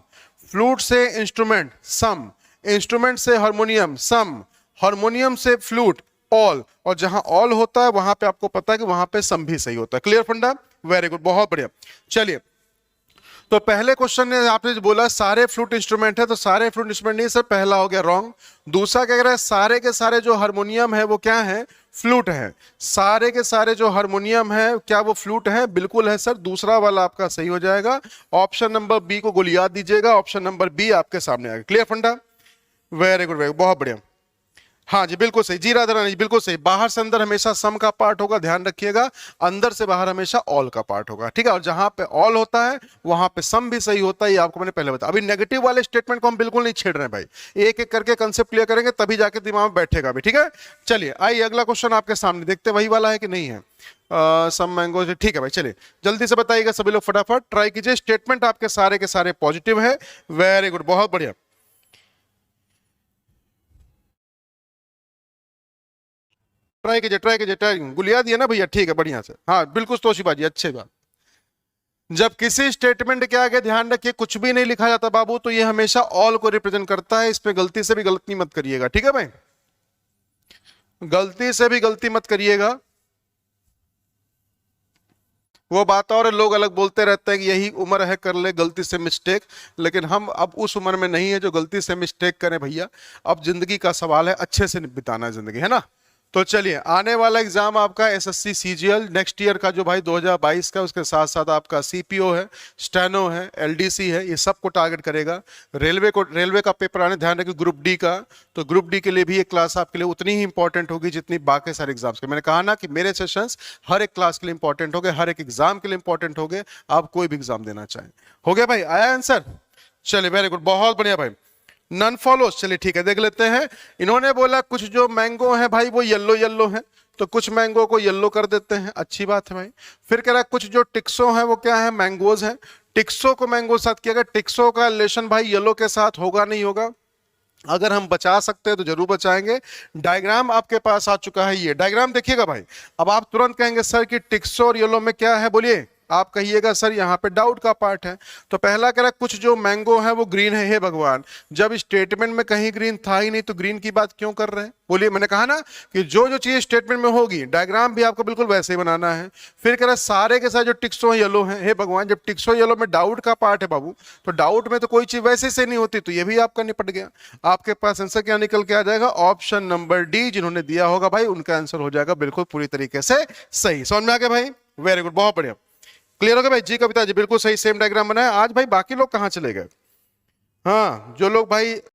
Speaker 1: फ्लूट से इंस्ट्रूमेंट सम, इंस्ट्रूमेंट से हारमोनियम सम, हारमोनियम से फ्लूट ऑल, और जहां ऑल होता है वहां पे आपको पता है कि वहां पे सम भी सही होता है। क्लियर फंडा, वेरी गुड, बहुत बढ़िया। चलिए तो पहले क्वेश्चन ने आपने जो बोला सारे फ्लूट इंस्ट्रूमेंट है, तो सारे फ्लूट इंस्ट्रूमेंट नहीं सर, पहला हो गया रॉन्ग। दूसरा क्या कह रहा है, सारे के सारे जो हारमोनियम है वो क्या है, फ्लूट है। सारे के सारे जो हारमोनियम है क्या वो फ्लूट है, बिल्कुल है सर, दूसरा वाला आपका सही हो जाएगा। ऑप्शन नंबर बी को गोलियां दीजिएगा, ऑप्शन नंबर बी आपके सामने आएगा। क्लियर फंडा, वेरी गुड, वेरी बहुत बढ़िया। हाँ जी बिल्कुल सही, जी राधा रानी बिल्कुल सही। बाहर से अंदर हमेशा सम का पार्ट होगा, ध्यान रखिएगा। अंदर से बाहर हमेशा ऑल का पार्ट होगा, ठीक है। और जहां पे ऑल होता है वहां पे सम भी सही होता है, ये आपको मैंने पहले बताया। अभी नेगेटिव वाले स्टेटमेंट को हम बिल्कुल नहीं छेड़ रहे हैं भाई, एक एक करके कंसेप्ट क्लियर करेंगे तभी जाके दिमाग में बैठेगा भी, ठीक है। चलिए आइए अगला क्वेश्चन आपके सामने देखते, वही वाला है कि नहीं है। सम मैंगो, ठीक है भाई, चलिए जल्दी से बताइएगा सभी लोग, फटाफट ट्राई कीजिए। स्टेटमेंट आपके सारे के सारे पॉजिटिव है, वेरी गुड, बहुत बढ़िया। ट्राई कीजिए, ट्राई कीजिए, ट्राई, गुलिया दिया ना भैया, ठीक है बढ़िया से, हाँ बिल्कुल तोशीबाजी, अच्छी बात। जब किसी स्टेटमेंट के आगे ध्यान रखिए कुछ भी नहीं लिखा जाता बाबू, तो ये हमेशा ऑल को रिप्रेजेंट करता है, इस पे गलती से भी गलती मत करिएगा, ठीक है भाई, गलती से भी गलती मत करिएगा। वो बात और है, लोग अलग बोलते रहते हैं कि यही उम्र है कर ले गलती से मिस्टेक, लेकिन हम अब उस उम्र में नहीं है जो गलती से मिस्टेक करें भैया। अब जिंदगी का सवाल है, अच्छे से बिताना है जिंदगी, है ना। तो चलिए आने वाला एग्जाम आपका एसएससी सीजीएल नेक्स्ट ईयर का जो भाई 2022 का, उसके साथ साथ आपका सीपीओ है, स्टेनो है, एलडीसी है, ये सब को टारगेट करेगा। रेलवे को, रेलवे का पेपर आने, ध्यान रखिए ग्रुप डी का, तो ग्रुप डी के लिए भी एक क्लास आपके लिए उतनी ही इंपॉर्टेंट होगी जितनी बाकी सारे एग्जाम्स के। मैंने कहा ना कि मेरे सेशंस हर एक क्लास के लिए इंपॉर्टेंट हो गए, हर एक एग्जाम के लिए इंपॉर्टेंट हो गए, आप कोई भी एग्जाम देना चाहें। हो गया भाई, आया आंसर, चलिए वेरी गुड, बहुत बढ़िया भाई। नन फॉलोस, चलिए ठीक है देख लेते हैं। इन्होंने बोला कुछ जो मैंगो है भाई वो येलो येलो है, तो कुछ मैंगो को येलो कर देते हैं, अच्छी बात है भाई। फिर कह रहा है कुछ जो टिक्सो है वो क्या है, मैंगोज है। टिक्सो को मैंगो साथ किया गया, टिक्सो का रिलेशन भाई येलो के साथ होगा नहीं होगा, अगर हम बचा सकते हैं तो जरूर बचाएंगे। डायग्राम आपके पास आ चुका है, ये डायग्राम देखिएगा भाई। अब आप तुरंत कहेंगे सर कि टिक्सो और येलो में क्या है, बोलिए आप कहिएगा सर यहाँ पे डाउट का पार्ट है। तो पहला कह रहा है कुछ जो मैंगो है वो ग्रीन है, हे भगवान, जब स्टेटमेंट में कहीं ग्रीन था ही नहीं तो ग्रीन की बात क्यों कर रहे हैं, बोलिए। मैंने कहा ना कि जो जो चीज स्टेटमेंट में होगी डायग्राम भी आपको बिल्कुल वैसे ही बनाना है। फिर कह रहा है सारे के सारे जो टिक्सो है येलो है, हे भगवान, जब टिक्सो येलो में डाउट का पार्ट है बाबू, तो डाउट में तो कोई चीज वैसे से नहीं होती, तो ये भी आपका निपट गया। आपके पास आंसर क्या निकल के आ जाएगा, ऑप्शन नंबर डी, जिन्होंने दिया होगा भाई उनका आंसर हो जाएगा बिल्कुल पूरी तरीके से सही। समझ में आ गया भाई, वेरी गुड, बहुत बढ़िया, क्लियर हो गया भाई। जी कविता जी बिल्कुल सही, सेम डायग्राम बनाया। आज भाई बाकी लोग कहाँ चले गए, हाँ जो लोग भाई